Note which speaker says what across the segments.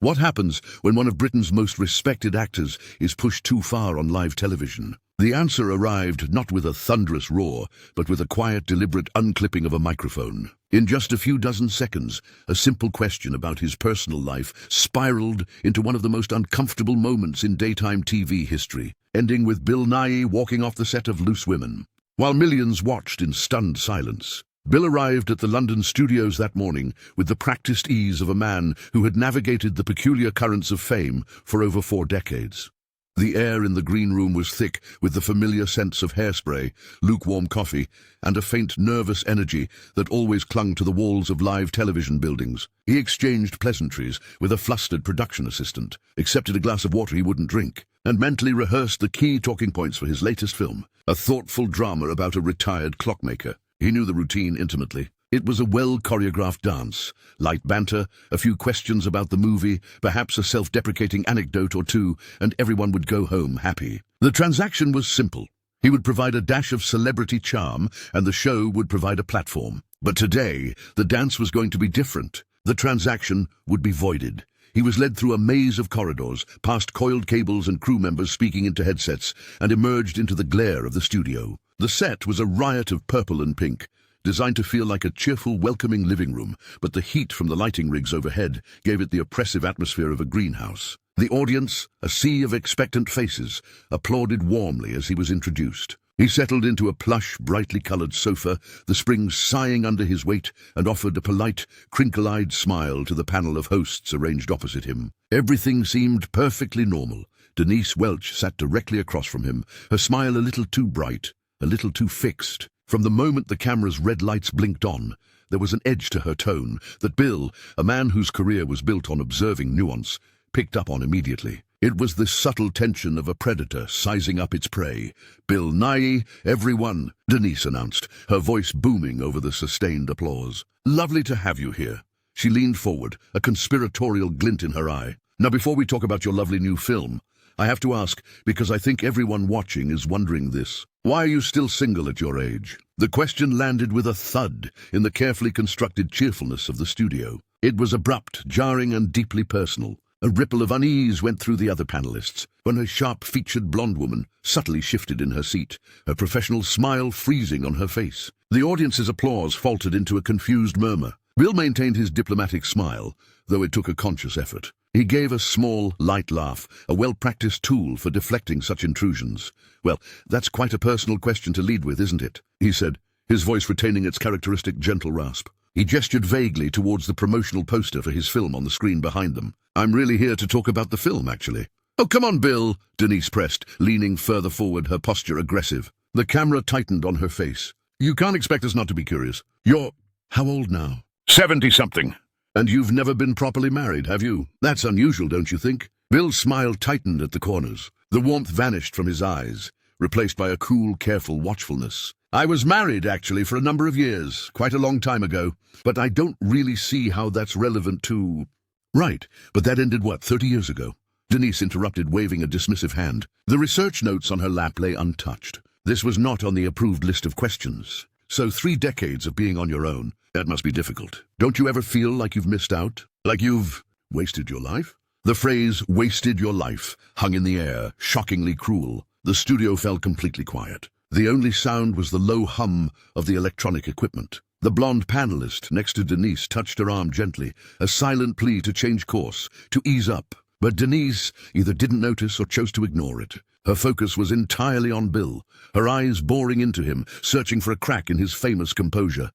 Speaker 1: What happens when one of Britain's most respected actors is pushed too far on live television? The answer arrived not with a thunderous roar, but with a quiet, deliberate unclipping of a microphone. In just a few dozen seconds, a simple question about his personal life spiraled into one of the most uncomfortable moments in daytime TV history, ending with Bill Nighy walking off the set of Loose Women. While millions watched in stunned silence, Bill arrived at the London studios that morning with the practiced ease of a man who had navigated the peculiar currents of fame for over 4 decades. The air in the green room was thick with the familiar scents of hairspray, lukewarm coffee, and a faint nervous energy that always clung to the walls of live television buildings. He exchanged pleasantries with a flustered production assistant, accepted a glass of water he wouldn't drink, and mentally rehearsed the key talking points for his latest film, a thoughtful drama about a retired clockmaker. He knew the routine intimately. It was a well-choreographed dance, light banter, a few questions about the movie, perhaps a self-deprecating anecdote or two, and everyone would go home happy. The transaction was simple. He would provide a dash of celebrity charm, and the show would provide a platform. But today, the dance was going to be different. The transaction would be voided. He was led through a maze of corridors, past coiled cables and crew members speaking into headsets, and emerged into the glare of the studio. The set was a riot of purple and pink, designed to feel like a cheerful, welcoming living room, but the heat from the lighting rigs overhead gave it the oppressive atmosphere of a greenhouse. The audience, a sea of expectant faces, applauded warmly as he was introduced. He settled into a plush, brightly colored sofa, the springs sighing under his weight, and offered a polite, crinkle-eyed smile to the panel of hosts arranged opposite him. Everything seemed perfectly normal. Denise Welch sat directly across from him, her smile a little too bright, a little too fixed. From the moment the camera's red lights blinked on, there was an edge to her tone that Bill, a man whose career was built on observing nuance, picked up on immediately. It was the subtle tension of a predator sizing up its prey. "Bill Nighy, everyone," Denise announced, her voice booming over the sustained applause. "Lovely to have you here." She leaned forward, a conspiratorial glint in her eye. "Now, before we talk about your lovely new film, I have to ask, because I think everyone watching is wondering this. Why are you still single at your age?" The question landed with a thud in the carefully constructed cheerfulness of the studio. It was abrupt, jarring, and deeply personal. A ripple of unease went through the other panelists when a sharp-featured blonde woman subtly shifted in her seat, her professional smile freezing on her face. The audience's applause faltered into a confused murmur. Bill maintained his diplomatic smile, though it took a conscious effort. He gave a small, light laugh, a well-practiced tool for deflecting such intrusions. "Well, that's quite a personal question to lead with, isn't it?" he said, his voice retaining its characteristic gentle rasp. He gestured vaguely towards the promotional poster for his film on the screen behind them. "I'm really here to talk about the film, actually." "Oh, come on, Bill," Denise pressed, leaning further forward, her posture aggressive. The camera tightened on her face. "You can't expect us not to be curious. You're how old now?" 70-something. "And you've never been properly married, have you? That's unusual, don't you think?" Bill's smile tightened at the corners. The warmth vanished from his eyes, replaced by a cool, careful watchfulness. "I was married, actually, for a number of years, quite a long time ago, but I don't really see how that's relevant to—" "Right, but that ended, 30 years ago?" Denise interrupted, waving a dismissive hand. The research notes on her lap lay untouched. This was not on the approved list of questions. "So 3 decades of being on your own. That must be difficult. Don't you ever feel like you've missed out? Like you've wasted your life?" The phrase, "wasted your life," hung in the air, shockingly cruel. The studio fell completely quiet. The only sound was the low hum of the electronic equipment. The blonde panelist next to Denise touched her arm gently, a silent plea to change course, to ease up. But Denise either didn't notice or chose to ignore it. Her focus was entirely on Bill, her eyes boring into him, searching for a crack in his famous composure.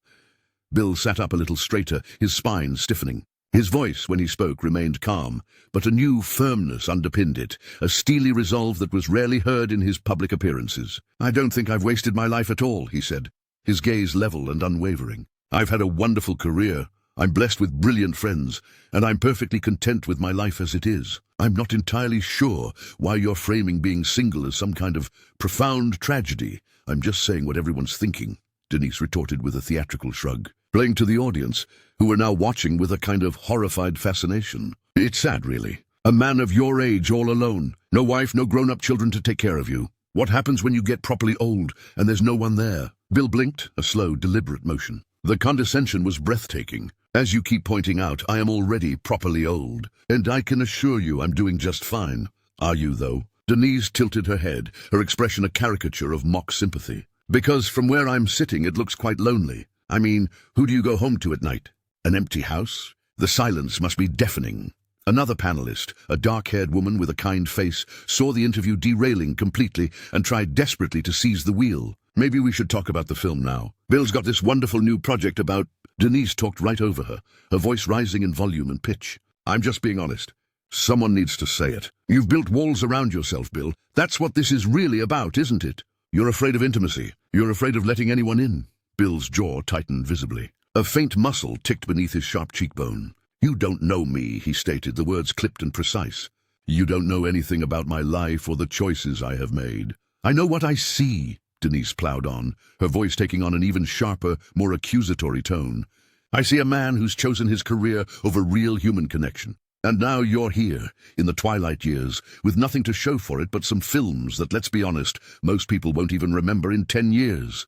Speaker 1: Bill sat up a little straighter, his spine stiffening. His voice, when he spoke, remained calm, but a new firmness underpinned it, a steely resolve that was rarely heard in his public appearances. "I don't think I've wasted my life at all," he said, his gaze level and unwavering. "I've had a wonderful career. I'm blessed with brilliant friends, and I'm perfectly content with my life as it is. I'm not entirely sure why you're framing being single as some kind of profound tragedy. I'm just saying what everyone's thinking," Denise retorted with a theatrical shrug, playing to the audience, who were now watching with a kind of horrified fascination. "It's sad, really. A man of your age all alone. No wife, no grown-up children to take care of you. What happens when you get properly old and there's no one there?" Bill blinked, a slow, deliberate motion. The condescension was breathtaking. As you keep pointing out, I am already properly old, and I can assure you I'm doing just fine. Are you, though? Denise tilted her head, her expression a caricature of mock sympathy. Because from where I'm sitting, it looks quite lonely. I mean, who do you go home to at night? An empty house? The silence must be deafening. Another panelist, a dark-haired woman with a kind face, saw the interview derailing completely and tried desperately to seize the wheel. Maybe we should talk about the film now. Bill's got this wonderful new project about... Denise talked right over her, her voice rising in volume and pitch. I'm just being honest. Someone needs to say it. You've built walls around yourself, Bill. That's what this is really about, isn't it? You're afraid of intimacy. You're afraid of letting anyone in. Bill's jaw tightened visibly. A faint muscle ticked beneath his sharp cheekbone. You don't know me, he stated, the words clipped and precise. You don't know anything about my life or the choices I have made. I know what I see, Denise plowed on, her voice taking on an even sharper, more accusatory tone. I see a man who's chosen his career over real human connection. And now you're here, in the twilight years, with nothing to show for it but some films that, let's be honest, most people won't even remember in 10 years.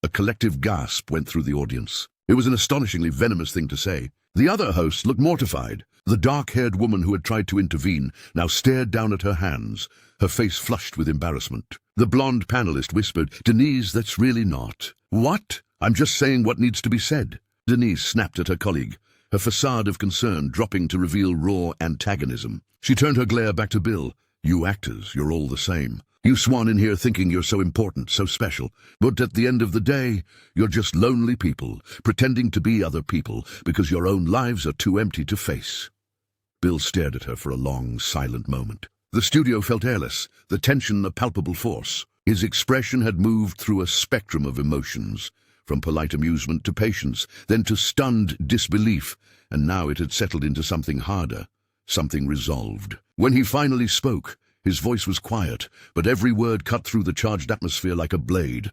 Speaker 1: A collective gasp went through the audience. It was an astonishingly venomous thing to say. The other host looked mortified. The dark-haired woman who had tried to intervene now stared down at her hands, her face flushed with embarrassment. The blonde panelist whispered, Denise, that's really not. What? I'm just saying what needs to be said. Denise snapped at her colleague, her facade of concern dropping to reveal raw antagonism. She turned her glare back to Bill. You actors, you're all the same. You swan in here thinking you're so important, so special, but at the end of the day, you're just lonely people, pretending to be other people because your own lives are too empty to face. Bill stared at her for a long, silent moment. The studio felt airless, the tension a palpable force. His expression had moved through a spectrum of emotions, from polite amusement to patience, then to stunned disbelief, and now it had settled into something harder, something resolved. When he finally spoke, his voice was quiet, but every word cut through the charged atmosphere like a blade.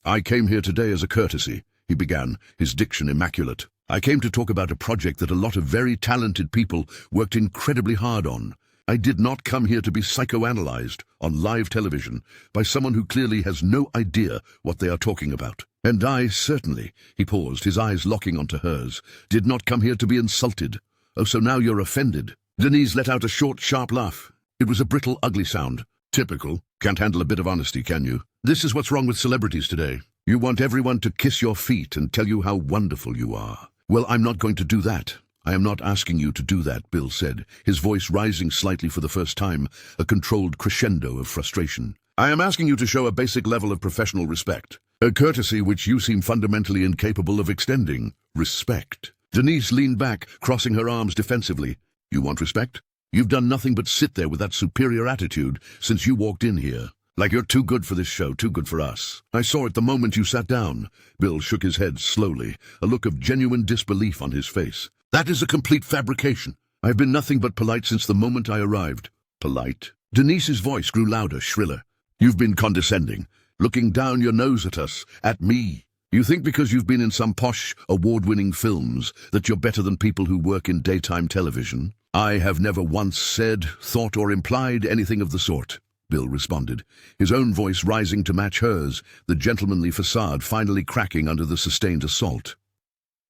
Speaker 1: I came here today as a courtesy, he began, his diction immaculate. I came to talk about a project that a lot of very talented people worked incredibly hard on. I did not come here to be psychoanalyzed on live television by someone who clearly has no idea what they are talking about. And I certainly, he paused, his eyes locking onto hers, did not come here to be insulted. Oh, so now you're offended. Denise let out a short, sharp laugh. It was a brittle, ugly sound. Typical. Can't handle a bit of honesty, can you? This is what's wrong with celebrities today. You want everyone to kiss your feet and tell you how wonderful you are. Well, I'm not going to do that. I am not asking you to do that, Bill said, his voice rising slightly for the first time, a controlled crescendo of frustration. I am asking you to show a basic level of professional respect, a courtesy which you seem fundamentally incapable of extending. Respect. Denise leaned back, crossing her arms defensively. You want respect? You've done nothing but sit there with that superior attitude since you walked in here. Like you're too good for this show, too good for us. I saw it the moment you sat down. Bill shook his head slowly, a look of genuine disbelief on his face. That is a complete fabrication. I've been nothing but polite since the moment I arrived. Polite? Denise's voice grew louder, shriller. You've been condescending, looking down your nose at us, at me. You think because you've been in some posh, award-winning films that you're better than people who work in daytime television? I have never once said, thought, or implied anything of the sort, Bill responded, his own voice rising to match hers, the gentlemanly facade finally cracking under the sustained assault.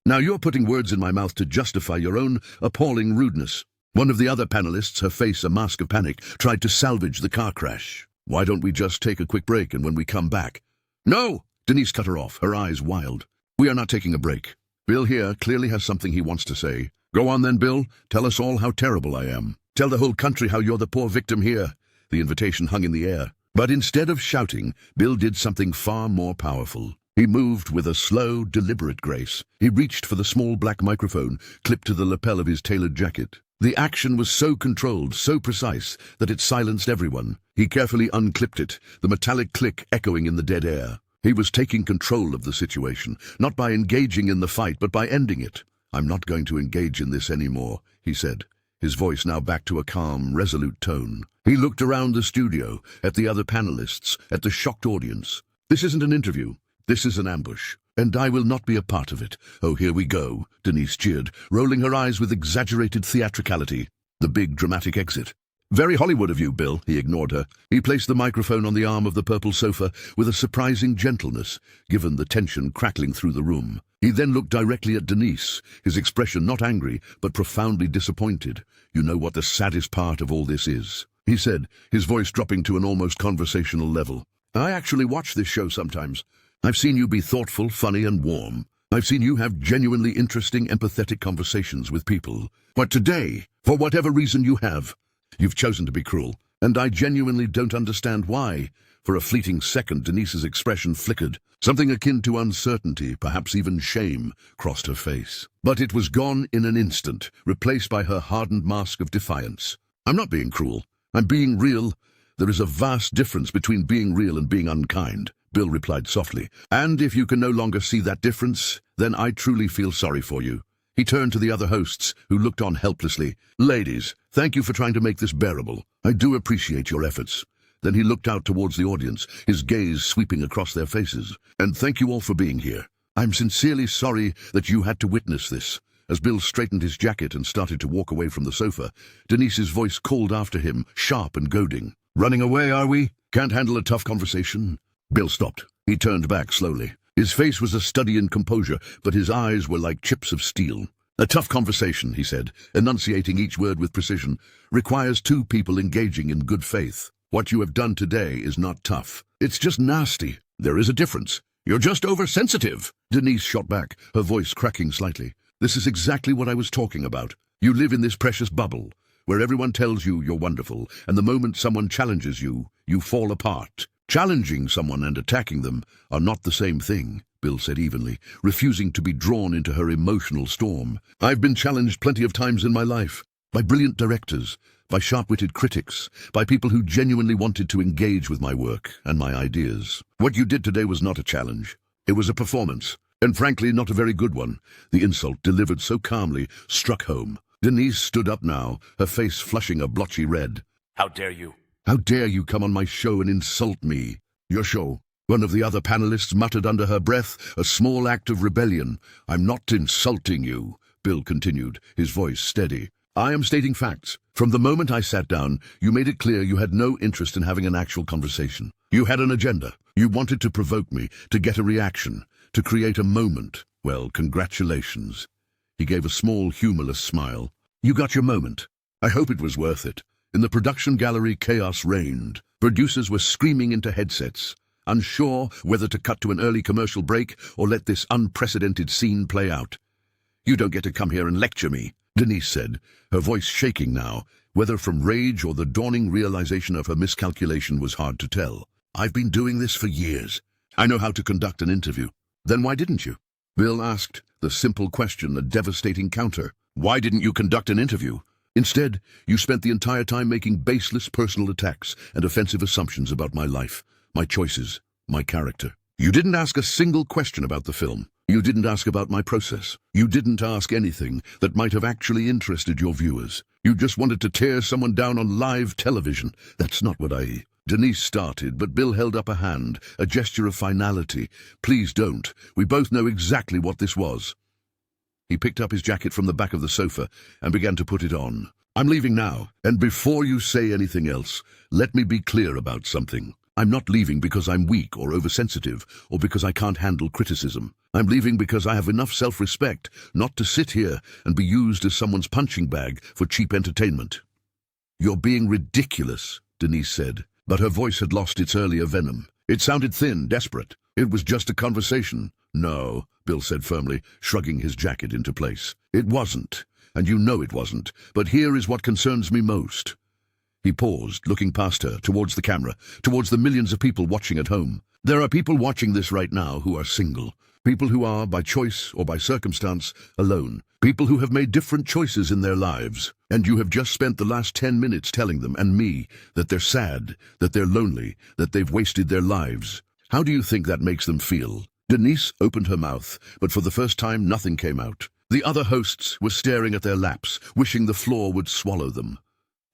Speaker 1: Now you're putting words in my mouth to justify your own appalling rudeness. One of the other panelists, her face a mask of panic, tried to salvage the car crash. Why don't we just take a quick break and when we come back? No! Denise cut her off, her eyes wild. We are not taking a break. Bill here clearly has something he wants to say. Go on then, Bill. Tell us all how terrible I am. Tell the whole country how you're the poor victim here. The invitation hung in the air. But instead of shouting, Bill did something far more powerful. He moved with a slow, deliberate grace. He reached for the small black microphone, clipped to the lapel of his tailored jacket. The action was so controlled, so precise, that it silenced everyone. He carefully unclipped it, the metallic click echoing in the dead air. He was taking control of the situation, not by engaging in the fight, but by ending it. I'm not going to engage in this anymore, he said, his voice now back to a calm, resolute tone. He looked around the studio, at the other panelists, at the shocked audience. This isn't an interview. This is an ambush, and I will not be a part of it. Oh, here we go, Denise cheered, rolling her eyes with exaggerated theatricality. The big dramatic exit. Very Hollywood of you, Bill, he ignored her. He placed the microphone on the arm of the purple sofa with a surprising gentleness, given the tension crackling through the room. He then looked directly at Denise, his expression not angry, but profoundly disappointed. "You know what the saddest part of all this is?" he said, his voice dropping to an almost conversational level. "I actually watch this show sometimes. I've seen you be thoughtful, funny, and warm. I've seen you have genuinely interesting, empathetic conversations with people. But today, for whatever reason you have, you've chosen to be cruel. And I genuinely don't understand why." For a fleeting second, Denise's expression flickered. Something akin to uncertainty, perhaps even shame, crossed her face. But it was gone in an instant, replaced by her hardened mask of defiance. "I'm not being cruel. I'm being real. There is a vast difference between being real and being unkind," Bill replied softly. "And if you can no longer see that difference, then I truly feel sorry for you." He turned to the other hosts, who looked on helplessly. "Ladies, thank you for trying to make this bearable. I do appreciate your efforts." Then he looked out towards the audience, his gaze sweeping across their faces. "And thank you all for being here. I'm sincerely sorry that you had to witness this." As Bill straightened his jacket and started to walk away from the sofa, Denise's voice called after him, sharp and goading. "Running away, are we? Can't handle a tough conversation?" Bill stopped. He turned back slowly. His face was a study in composure, but his eyes were like chips of steel. "A tough conversation," he said, enunciating each word with precision, "requires two people engaging in good faith. What you have done today is not tough. It's just nasty. There is a difference. You're just oversensitive." Denise shot back, her voice cracking slightly. "This is exactly what I was talking about. You live in this precious bubble, where everyone tells you you're wonderful, and the moment someone challenges you, you fall apart. Challenging someone and attacking them are not the same thing," Bill said evenly, refusing to be drawn into her emotional storm. "I've been challenged plenty of times in my life, by brilliant directors, by sharp-witted critics, by people who genuinely wanted to engage with my work and my ideas. What you did today was not a challenge. It was a performance, and frankly not a very good one." The insult, delivered so calmly, struck home. Denise stood up now, her face flushing a blotchy red.
Speaker 2: "How dare you?"
Speaker 1: "How dare you come on my show and insult me?" "Your show?" One of the other panelists muttered under her breath, a small act of rebellion. "I'm not insulting you," Bill continued, his voice steady. "I am stating facts. From the moment I sat down, you made it clear you had no interest in having an actual conversation. You had an agenda. You wanted to provoke me, to get a reaction, to create a moment. Well, congratulations." He gave a small, humorless smile. "You got your moment. I hope it was worth it." In the production gallery, chaos reigned. Producers were screaming into headsets, unsure whether to cut to an early commercial break or let this unprecedented scene play out. "You don't get to come here and lecture me," Denise said, her voice shaking now. Whether from rage or the dawning realization of her miscalculation was hard to tell. "I've been doing this for years. I know how to conduct an interview." "Then why didn't you?" Bill asked, the simple question a devastating counter. "Why didn't you conduct an interview? Instead, you spent the entire time making baseless personal attacks and offensive assumptions about my life, my choices, my character. You didn't ask a single question about the film. You didn't ask about my process. You didn't ask anything that might have actually interested your viewers. You just wanted to tear someone down on live television. That's not what I..." Denise started, but Bill held up a hand, a gesture of finality. "Please don't. We both know exactly what this was." He picked up his jacket from the back of the sofa and began to put it on. "I'm leaving now, and before you say anything else, let me be clear about something. I'm not leaving because I'm weak or oversensitive, or because I can't handle criticism. I'm leaving because I have enough self-respect not to sit here and be used as someone's punching bag for cheap entertainment." "You're being ridiculous," Denise said, but her voice had lost its earlier venom. It sounded thin, desperate. "It was just a conversation." "No," Bill said firmly, shrugging his jacket into place. "It wasn't, and you know it wasn't, but here is what concerns me most." He paused, looking past her, towards the camera, towards the millions of people watching at home. "There are people watching this right now who are single. People who are, by choice or by circumstance, alone. People who have made different choices in their lives. And you have just spent the last 10 minutes telling them, and me, that they're sad, that they're lonely, that they've wasted their lives. How do you think that makes them feel?" Denise opened her mouth, but for the first time nothing came out. The other hosts were staring at their laps, wishing the floor would swallow them.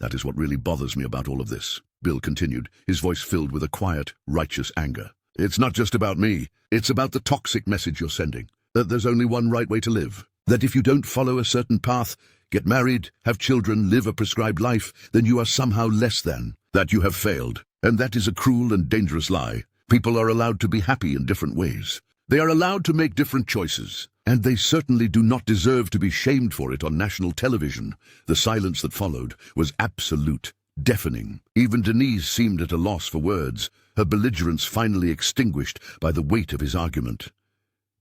Speaker 1: "That is what really bothers me about all of this," Bill continued, his voice filled with a quiet, righteous anger. "It's not just about me. It's about the toxic message you're sending. That there's only one right way to live. That if you don't follow a certain path, get married, have children, live a prescribed life, then you are somehow less than. That you have failed. And that is a cruel and dangerous lie. People are allowed to be happy in different ways. They are allowed to make different choices, and they certainly do not deserve to be shamed for it on national television. The silence that followed was absolute, deafening. Even Denise seemed at a loss for words, her belligerence finally extinguished by the weight of his argument.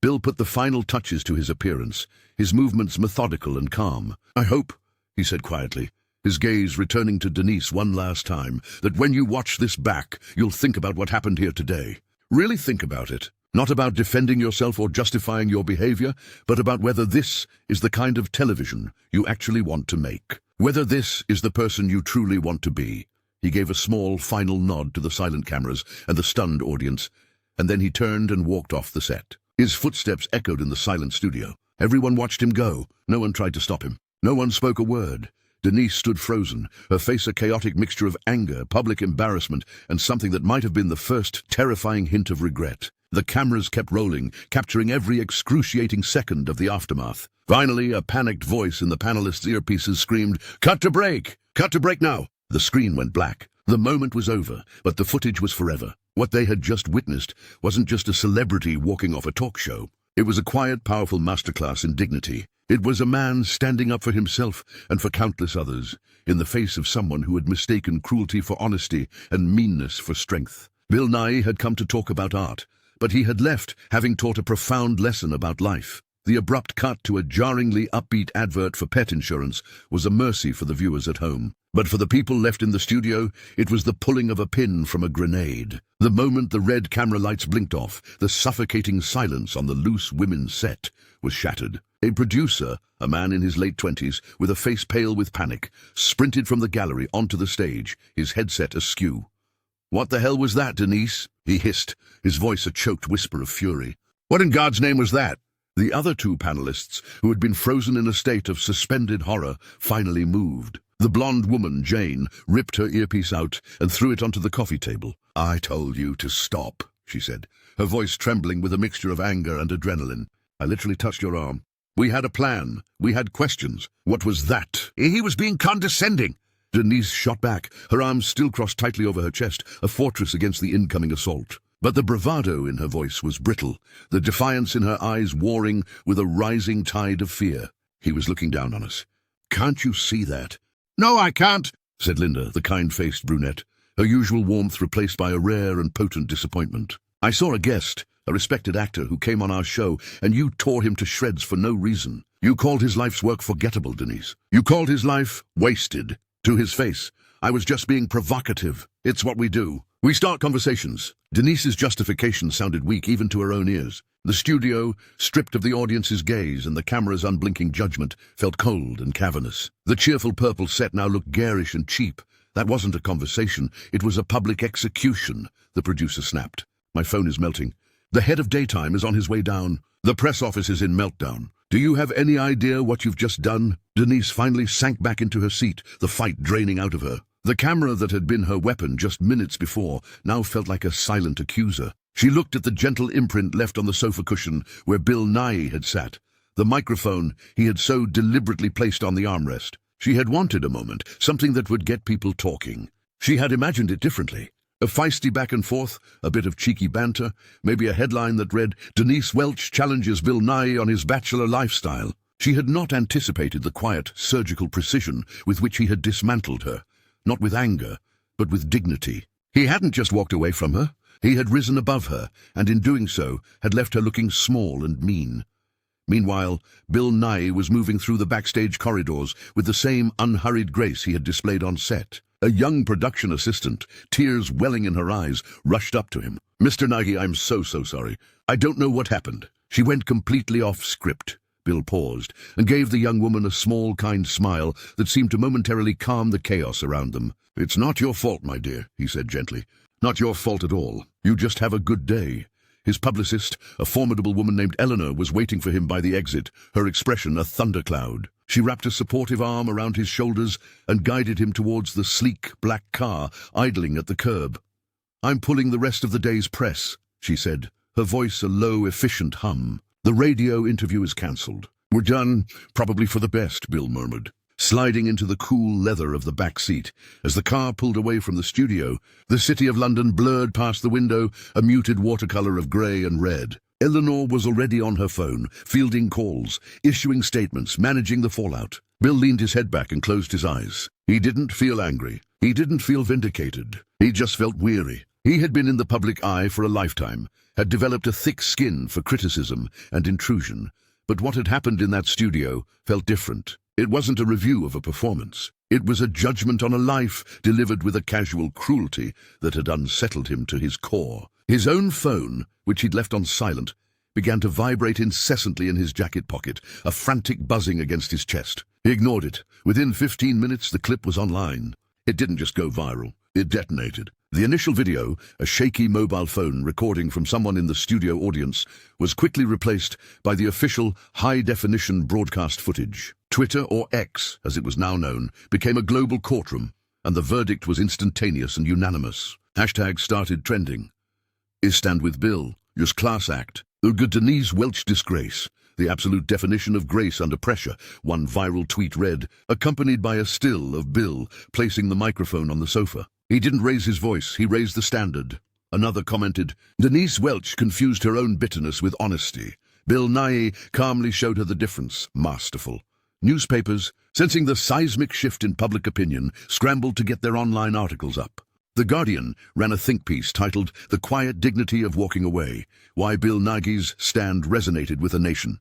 Speaker 1: Bill put the final touches to his appearance, his movements methodical and calm. "I hope," he said quietly, his gaze returning to Denise one last time, "that when you watch this back, you'll think about what happened here today. Really think about it. Not about defending yourself or justifying your behavior, but about whether this is the kind of television you actually want to make. Whether this is the person you truly want to be." He gave a small, final nod to the silent cameras and the stunned audience, and then he turned and walked off the set. His footsteps echoed in the silent studio. Everyone watched him go. No one tried to stop him. No one spoke a word. Denise stood frozen, her face a chaotic mixture of anger, public embarrassment, and something that might have been the first terrifying hint of regret. The cameras kept rolling, capturing every excruciating second of the aftermath. Finally, a panicked voice in the panelists' earpieces screamed, "Cut to break! Cut to break now!" The screen went black. The moment was over, but the footage was forever. What they had just witnessed wasn't just a celebrity walking off a talk show. It was a quiet, powerful masterclass in dignity. It was a man standing up for himself and for countless others, in the face of someone who had mistaken cruelty for honesty and meanness for strength. Bill Nighy had come to talk about art, but he had left having taught a profound lesson about life. The abrupt cut to a jarringly upbeat advert for pet insurance was a mercy for the viewers at home. But for the people left in the studio, it was the pulling of a pin from a grenade. The moment the red camera lights blinked off, the suffocating silence on the loose women's set was shattered. A producer, a man in his late 20s, with a face pale with panic, sprinted from the gallery onto the stage, his headset askew. "What the hell was that, Denise?" he hissed, his voice a choked whisper of fury. "What in God's name was that?" The other two panelists, who had been frozen in a state of suspended horror, finally moved. The blonde woman, Jane, ripped her earpiece out and threw it onto the coffee table. "I told you to stop," she said, her voice trembling with a mixture of anger and adrenaline. "I literally touched your arm. We had a plan. We had questions. What was that?" "He was being condescending." Denise shot back, her arms still crossed tightly over her chest, a fortress against the incoming assault. But the bravado in her voice was brittle, the defiance in her eyes warring with a rising tide of fear. "He was looking down on us. Can't you see that?" "No, I can't," said Linda, the kind-faced brunette, her usual warmth replaced by a rare and potent disappointment. "I saw a guest, a respected actor who came on our show, and you tore him to shreds for no reason. You called his life's work forgettable, Denise. You called his life wasted." To his face, "I was just being provocative. It's what we do. We start conversations." Denise's justification sounded weak even to her own ears. The studio, stripped of the audience's gaze and the camera's unblinking judgment, felt cold and cavernous. The cheerful purple set now looked garish and cheap. "That wasn't a conversation, it was a public execution," the producer snapped. "My phone is melting. The head of daytime is on his way down. The press office is in meltdown. Do you have any idea what you've just done?" Denise finally sank back into her seat, the fight draining out of her. The camera that had been her weapon just minutes before now felt like a silent accuser. She looked at the gentle imprint left on the sofa cushion where Bill Nighy had sat, the microphone he had so deliberately placed on the armrest. She had wanted a moment, something that would get people talking. She had imagined it differently. A feisty back and forth, a bit of cheeky banter, maybe a headline that read, "Denise Welch challenges Bill Nighy on his bachelor lifestyle." She had not anticipated the quiet, surgical precision with which he had dismantled her. Not with anger, but with dignity. He hadn't just walked away from her. He had risen above her, and in doing so, had left her looking small and mean. Meanwhile, Bill Nighy was moving through the backstage corridors with the same unhurried grace he had displayed on set. A young production assistant, tears welling in her eyes, rushed up to him. "Mr. Nighy, I'm so sorry. I don't know what happened." She went completely off script. Bill paused and gave the young woman a small, kind smile that seemed to momentarily calm the chaos around them. "It's not your fault, my dear," he said gently. "Not your fault at all. You just have a good day." His publicist, a formidable woman named Eleanor, was waiting for him by the exit, her expression a thundercloud. She wrapped a supportive arm around his shoulders and guided him towards the sleek, black car idling at the curb. "I'm pulling the rest of the day's press," she said, her voice a low, efficient hum. "The radio interview is cancelled." "We're done, probably for the best," Bill murmured, sliding into the cool leather of the back seat. As the car pulled away from the studio, the city of London blurred past the window, a muted watercolour of grey and red. Eleanor was already on her phone, fielding calls, issuing statements, managing the fallout. Bill leaned his head back and closed his eyes. He didn't feel angry. He didn't feel vindicated. He just felt weary. He had been in the public eye for a lifetime, had developed a thick skin for criticism and intrusion. But what had happened in that studio felt different. It wasn't a review of a performance. It was a judgment on a life delivered with a casual cruelty that had unsettled him to his core. His own phone, which he'd left on silent, began to vibrate incessantly in his jacket pocket, a frantic buzzing against his chest. He ignored it. Within 15 minutes, the clip was online. It didn't just go viral. It detonated. The initial video, a shaky mobile phone recording from someone in the studio audience, was quickly replaced by the official high-definition broadcast footage. Twitter, or X, as it was now known, became a global courtroom, and the verdict was instantaneous and unanimous. Hashtags started trending. Is stand with Bill. Just class act. The Denise Welch disgrace. The absolute definition of grace under pressure. One viral tweet read, accompanied by a still of Bill placing the microphone on the sofa. He didn't raise his voice, he raised the standard. Another commented, Denise Welch confused her own bitterness with honesty. Bill Nighy calmly showed her the difference. Masterful. Newspapers, sensing the seismic shift in public opinion, scrambled to get their online articles up. The Guardian ran a think piece titled The Quiet Dignity of Walking Away, Why Bill Nighy's Stand Resonated with a Nation.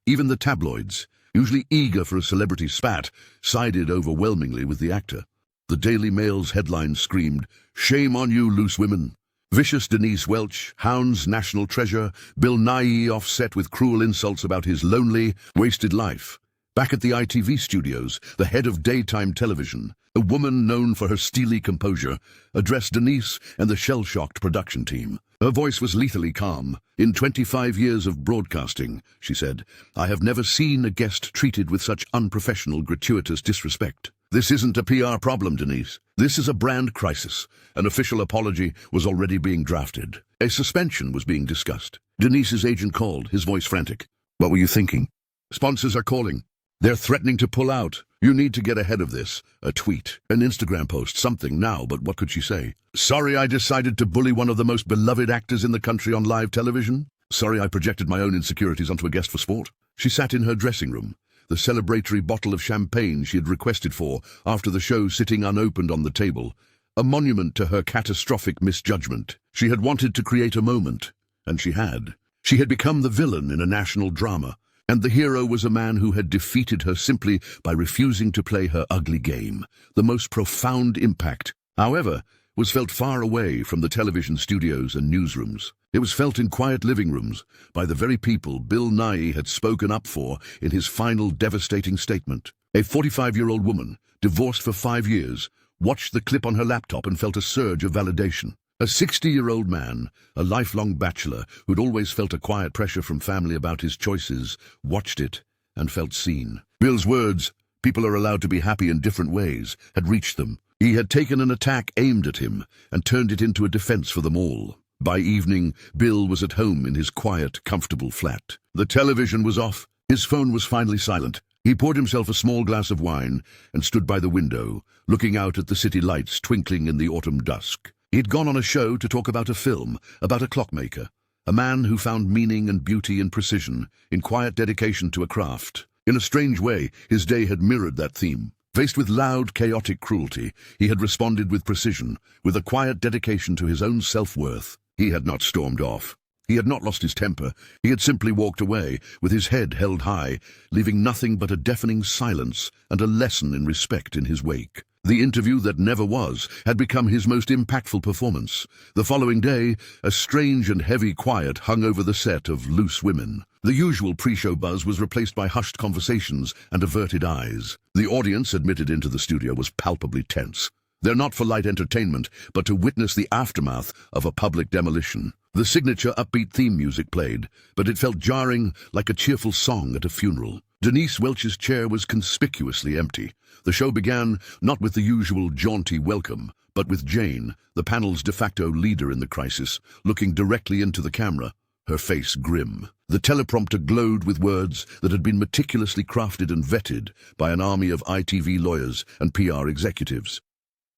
Speaker 1: Even the tabloids, usually eager for a celebrity spat, sided overwhelmingly with the actor. The Daily Mail's headline screamed, Shame on you, loose women. Vicious Denise Welch, Hound's national treasure, Bill Nighy offset with cruel insults about his lonely, wasted life. Back at the ITV studios, the head of daytime television, a woman known for her steely composure, addressed Denise and the shell-shocked production team. Her voice was lethally calm. In 25 years of broadcasting, she said, I have never seen a guest treated with such unprofessional, gratuitous disrespect. This isn't a PR problem, Denise. This is a brand crisis. An official apology was already being drafted. A suspension was being discussed. Denise's agent called, his voice frantic. What were you thinking? Sponsors are calling. They're threatening to pull out. You need to get ahead of this. A tweet, an Instagram post, something now, but what could she say? Sorry I decided to bully one of the most beloved actors in the country on live television. Sorry I projected my own insecurities onto a guest for sport. She sat in her dressing room, the celebratory bottle of champagne she had requested for after the show sitting unopened on the table, a monument to her catastrophic misjudgment. She had wanted to create a moment, and she had. She had become the villain in a national drama, and the hero was a man who had defeated her simply by refusing to play her ugly game. The most profound impact, however, was felt far away from the television studios and newsrooms. It was felt in quiet living rooms by the very people Bill Nighy had spoken up for in his final devastating statement. A 45-year-old woman, divorced for 5 years, watched the clip on her laptop and felt a surge of validation. A 60-year-old man, a lifelong bachelor who'd always felt a quiet pressure from family about his choices, watched it and felt seen. Bill's words, people are allowed to be happy in different ways, had reached them. He had taken an attack aimed at him and turned it into a defense for them all. By evening, Bill was at home in his quiet, comfortable flat. The television was off. His phone was finally silent. He poured himself a small glass of wine and stood by the window, looking out at the city lights twinkling in the autumn dusk. He'd gone on a show to talk about a film, about a clockmaker, a man who found meaning and beauty in precision, in quiet dedication to a craft. In a strange way, his day had mirrored that theme. Faced with loud, chaotic cruelty, he had responded with precision, with a quiet dedication to his own self-worth. He had not stormed off. He had not lost his temper. He had simply walked away, with his head held high, leaving nothing but a deafening silence and a lesson in respect in his wake. The interview that never was had become his most impactful performance. The following day, a strange and heavy quiet hung over the set of Loose Women. The usual pre-show buzz was replaced by hushed conversations and averted eyes. The audience admitted into the studio was palpably tense. They're not for light entertainment, but to witness the aftermath of a public demolition. The signature upbeat theme music played, but it felt jarring, like a cheerful song at a funeral. Denise Welch's chair was conspicuously empty. The show began not with the usual jaunty welcome, but with Jane, the panel's de facto leader in the crisis, looking directly into the camera, her face grim. The teleprompter glowed with words that had been meticulously crafted and vetted by an army of ITV lawyers and PR executives.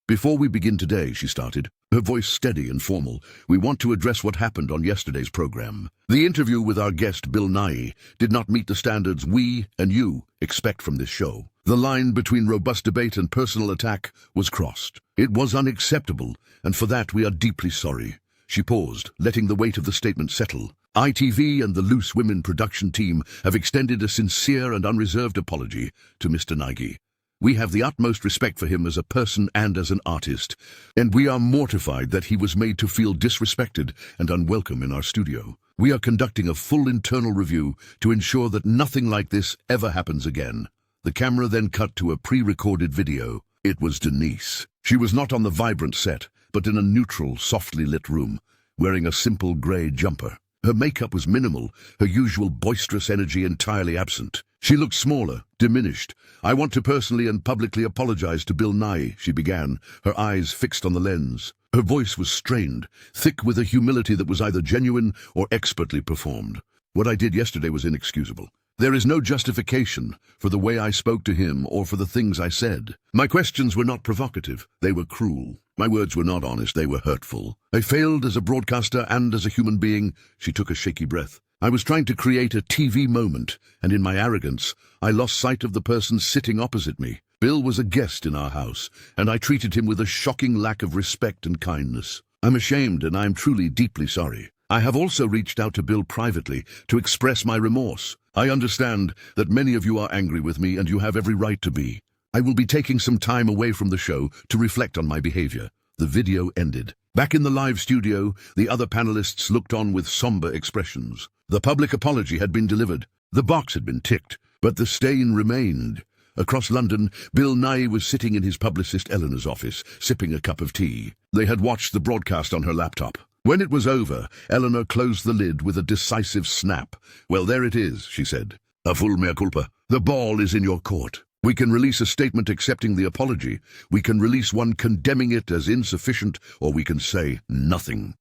Speaker 1: Before we begin today, she started, her voice steady and formal, we want to address what happened on yesterday's program. The interview with our guest, Bill Nighy, did not meet the standards we and you expect from this show. The line between robust debate and personal attack was crossed. It was unacceptable, and for that we are deeply sorry. She paused, letting the weight of the statement settle. ITV and the Loose Women production team have extended a sincere and unreserved apology to Mr. Nighy. We have the utmost respect for him as a person and as an artist, and we are mortified that he was made to feel disrespected and unwelcome in our studio. We are conducting a full internal review to ensure that nothing like this ever happens again. The camera then cut to a pre-recorded video. It was Denise. She was not on the vibrant set, but in a neutral, softly lit room, wearing a simple grey jumper. Her makeup was minimal, her usual boisterous energy entirely absent. She looked smaller, diminished. I want to personally and publicly apologize to Bill Nighy, she began, her eyes fixed on the lens. Her voice was strained, thick with a humility that was either genuine or expertly performed. What I did yesterday was inexcusable. There is no justification for the way I spoke to him or for the things I said. My questions were not provocative, they were cruel. My words were not honest, they were hurtful. I failed as a broadcaster and as a human being. She took a shaky breath. I was trying to create a TV moment, and in my arrogance, I lost sight of the person sitting opposite me. Bill was a guest in our house, and I treated him with a shocking lack of respect and kindness. I'm ashamed, and I am truly deeply sorry. I have also reached out to Bill privately to express my remorse. I understand that many of you are angry with me, and you have every right to be. I will be taking some time away from the show to reflect on my behavior. The video ended. Back in the live studio, the other panelists looked on with somber expressions. The public apology had been delivered. The box had been ticked, but the stain remained. Across London, Bill Nighy was sitting in his publicist Eleanor's office, sipping a cup of tea. They had watched the broadcast on her laptop. When it was over, Eleanor closed the lid with a decisive snap. Well, there it is, she said. A full mea culpa. The ball is in your court. We can release a statement accepting the apology. We can release one condemning it as insufficient, or we can say nothing.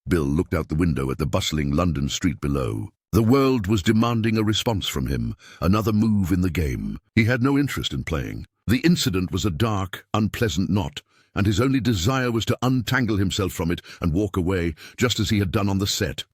Speaker 1: Bill looked out the window at the bustling London street below. The world was demanding a response from him, another move in the game. He had no interest in playing. The incident was a dark, unpleasant knot, and his only desire was to untangle himself from it and walk away, just as he had done on the set.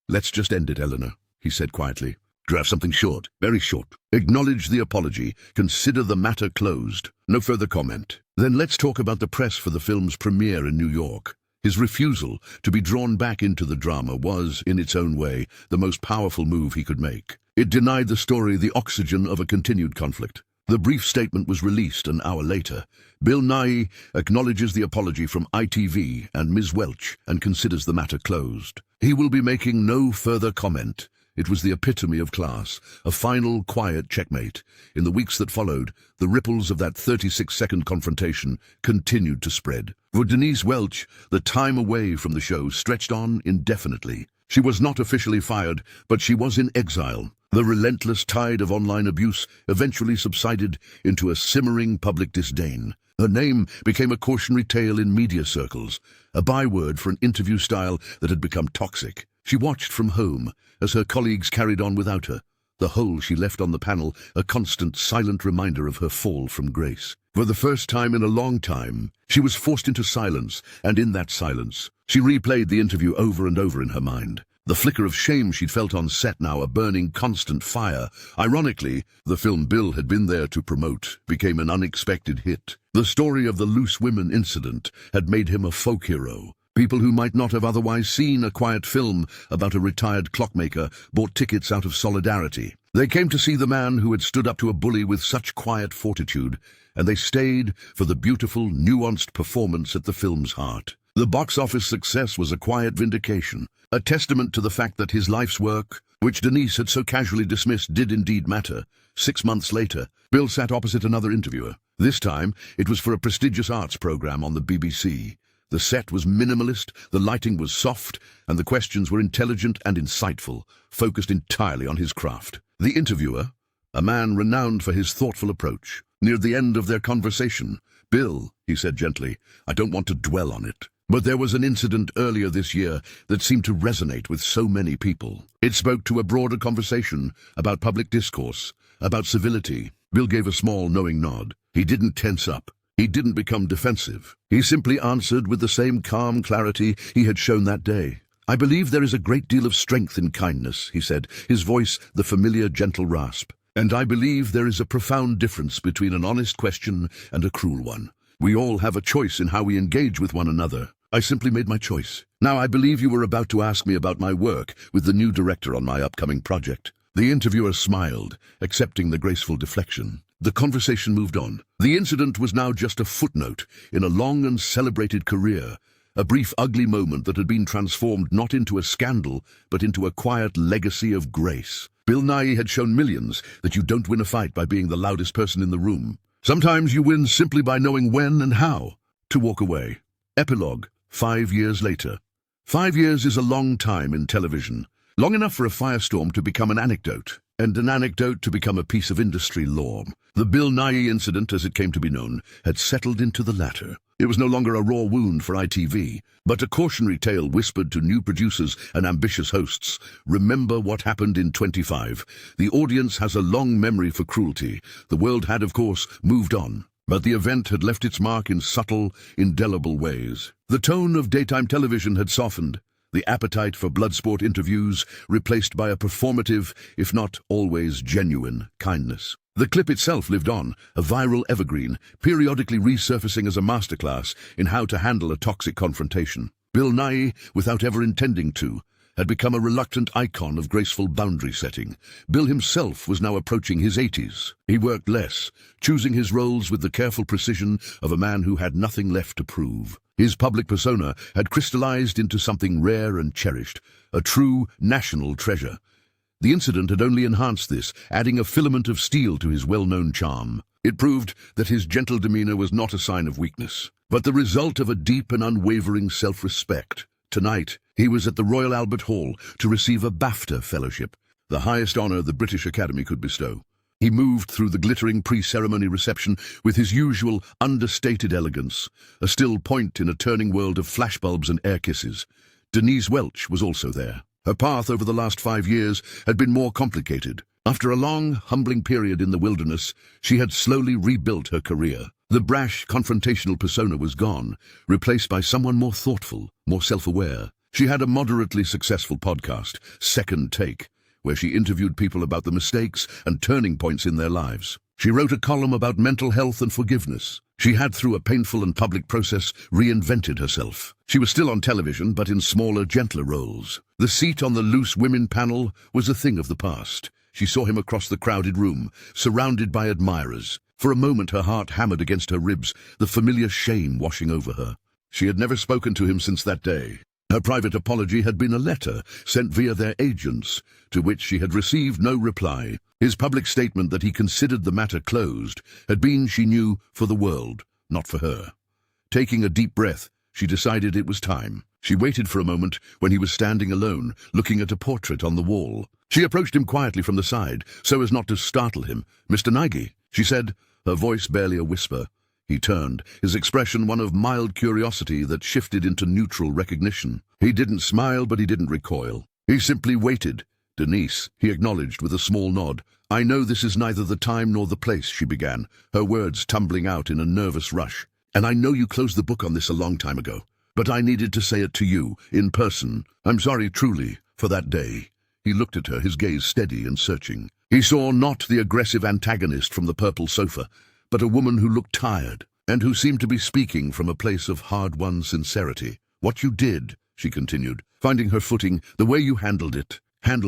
Speaker 1: Let's just end it, Eleanor, he said quietly. Draft something short, very short. Acknowledge the apology. Consider the matter closed. No further comment. Then let's talk about the press for the film's premiere in New York. His refusal to be drawn back into the drama was, in its own way, the most powerful move he could make. It denied the story the oxygen of a continued conflict. The brief statement was released an hour later. Bill Nighy acknowledges the apology from ITV and Ms. Welch and considers the matter closed. He will be making no further comment. It was the epitome of class, a final, quiet checkmate. In the weeks that followed, the ripples of that 36-second confrontation continued to spread. For Denise Welch, the time away from the show stretched on indefinitely. She was not officially fired, but she was in exile. The relentless tide of online abuse eventually subsided into a simmering public disdain. Her name became a cautionary tale in media circles, a byword for an interview style that had become toxic. She watched from home as her colleagues carried on without her, the hole she left on the panel a constant, silent reminder of her fall from grace. For the first time in a long time, she was forced into silence, and in that silence, she replayed the interview over and over in her mind. The flicker of shame she'd felt on set now a burning, constant fire. Ironically, the film Bill had been there to promote became an unexpected hit. The story of the Loose Women incident had made him a folk hero. People who might not have otherwise seen a quiet film about a retired clockmaker bought tickets out of solidarity. They came to see the man who had stood up to a bully with such quiet fortitude, and they stayed for the beautiful, nuanced performance at the film's heart. The box office success was a quiet vindication, a testament to the fact that his life's work, which Denise had so casually dismissed, did indeed matter. 6 months later, Bill sat opposite another interviewer. This time, it was for a prestigious arts program on the BBC. The set was minimalist, the lighting was soft, and the questions were intelligent and insightful, focused entirely on his craft. The interviewer, a man renowned for his thoughtful approach, neared the end of their conversation. Bill, he said gently, I don't want to dwell on it, but there was an incident earlier this year that seemed to resonate with so many people. It spoke to a broader conversation about public discourse, about civility. Bill gave a small, knowing nod. He didn't tense up. He didn't become defensive. He simply answered with the same calm clarity he had shown that day. "I believe there is a great deal of strength in kindness," he said, his voice the familiar gentle rasp. "And I believe there is a profound difference between an honest question and a cruel one. We all have a choice in how we engage with one another. I simply made my choice. Now, I believe you were about to ask me about my work with the new director on my upcoming project." The interviewer smiled, accepting the graceful deflection. The conversation moved on. The incident was now just a footnote in a long and celebrated career, a brief ugly moment that had been transformed not into a scandal, but into a quiet legacy of grace. Bill Nighy had shown millions that you don't win a fight by being the loudest person in the room. Sometimes you win simply by knowing when and how to walk away. Epilogue, 5 years later. 5 years is a long time in television. Long enough for a firestorm to become an anecdote, and an anecdote to become a piece of industry lore. The Bill Nighy incident, as it came to be known, had settled into the latter. It was no longer a raw wound for ITV, but a cautionary tale whispered to new producers and ambitious hosts. Remember what happened in 25. The audience has a long memory for cruelty. The world had, of course, moved on, but the event had left its mark in subtle, indelible ways. The tone of daytime television had softened. The appetite for bloodsport interviews replaced by a performative, if not always genuine, kindness. The clip itself lived on, a viral evergreen, periodically resurfacing as a masterclass in how to handle a toxic confrontation. Bill Nighy, without ever intending to, had become a reluctant icon of graceful boundary setting. Bill himself was now approaching his 80s. He worked less, choosing his roles with the careful precision of a man who had nothing left to prove. His public persona had crystallized into something rare and cherished, a true national treasure. The incident had only enhanced this, adding a filament of steel to his well-known charm. It proved that his gentle demeanor was not a sign of weakness, but the result of a deep and unwavering self-respect. Tonight, he was at the Royal Albert Hall to receive a BAFTA fellowship, the highest honor the British Academy could bestow. He moved through the glittering pre-ceremony reception with his usual understated elegance, a still point in a turning world of flashbulbs and air kisses. Denise Welch was also there. Her path over the last 5 years had been more complicated. After a long, humbling period in the wilderness, she had slowly rebuilt her career. The brash, confrontational persona was gone, replaced by someone more thoughtful, more self-aware. She had a moderately successful podcast, Second Take, where she interviewed people about the mistakes and turning points in their lives. She wrote a column about mental health and forgiveness. She had, through a painful and public process, reinvented herself. She was still on television, but in smaller, gentler roles. The seat on the Loose Women panel was a thing of the past. She saw him across the crowded room, surrounded by admirers. For a moment her heart hammered against her ribs, the familiar shame washing over her. She had never spoken to him since that day. Her private apology had been a letter sent via their agents, to which she had received no reply. His public statement that he considered the matter closed had been, she knew, for the world, not for her. Taking a deep breath, she decided it was time. She waited for a moment when he was standing alone, looking at a portrait on the wall. She approached him quietly from the side, so as not to startle him. "Mr. Nighy," she said, her voice barely a whisper. He turned, his expression one of mild curiosity that shifted into neutral recognition. He didn't smile, but he didn't recoil. He simply waited. "Denise," he acknowledged with a small nod. "I know this is neither the time nor the place," she began, her words tumbling out in a nervous rush. "And I know you closed the book on this a long time ago. But I needed to say it to you, in person. I'm sorry, truly, for that day." He looked at her, his gaze steady and searching. He saw not the aggressive antagonist from the purple sofa, but a woman who looked tired, and who seemed to be speaking from a place of hard-won sincerity. "What you did," she continued, finding her footing, "the way you handled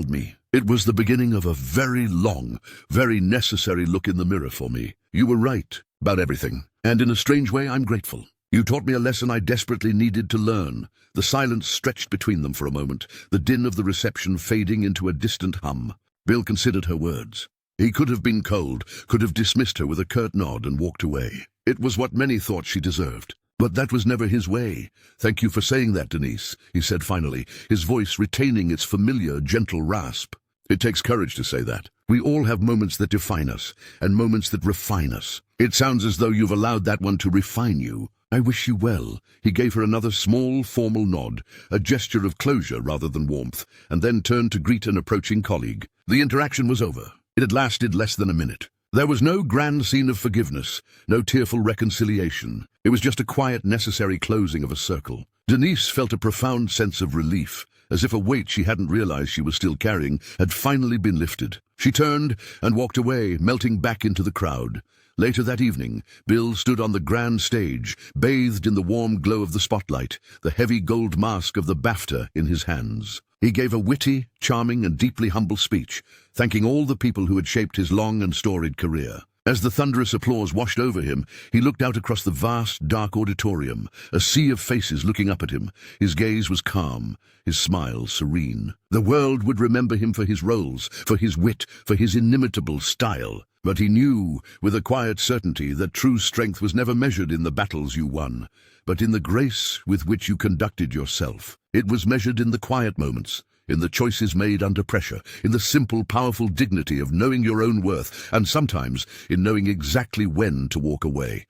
Speaker 1: me. It was the beginning of a very long, very necessary look in the mirror for me. You were right about everything, and in a strange way I'm grateful. You taught me a lesson I desperately needed to learn." The silence stretched between them for a moment, the din of the reception fading into a distant hum. Bill considered her words. He could have been cold, could have dismissed her with a curt nod and walked away. It was what many thought she deserved. But that was never his way. "Thank you for saying that, Denise," he said finally, his voice retaining its familiar, gentle rasp. "It takes courage to say that. We all have moments that define us, and moments that refine us. It sounds as though you've allowed that one to refine you. I wish you well." He gave her another small, formal nod, a gesture of closure rather than warmth, and then turned to greet an approaching colleague. The interaction was over. It had lasted less than a minute. There was no grand scene of forgiveness, no tearful reconciliation. It was just a quiet, necessary closing of a circle. Denise felt a profound sense of relief, as if a weight she hadn't realized she was still carrying had finally been lifted. She turned and walked away, melting back into the crowd. Later that evening, Bill stood on the grand stage, bathed in the warm glow of the spotlight, the heavy gold mask of the BAFTA in his hands. He gave a witty, charming, and deeply humble speech, thanking all the people who had shaped his long and storied career. As the thunderous applause washed over him, he looked out across the vast, dark auditorium, a sea of faces looking up at him. His gaze was calm, his smile serene. The world would remember him for his roles, for his wit, for his inimitable style. But he knew, with a quiet certainty, that true strength was never measured in the battles you won, but in the grace with which you conducted yourself. It was measured in the quiet moments, in the choices made under pressure, in the simple, powerful dignity of knowing your own worth, and sometimes in knowing exactly when to walk away.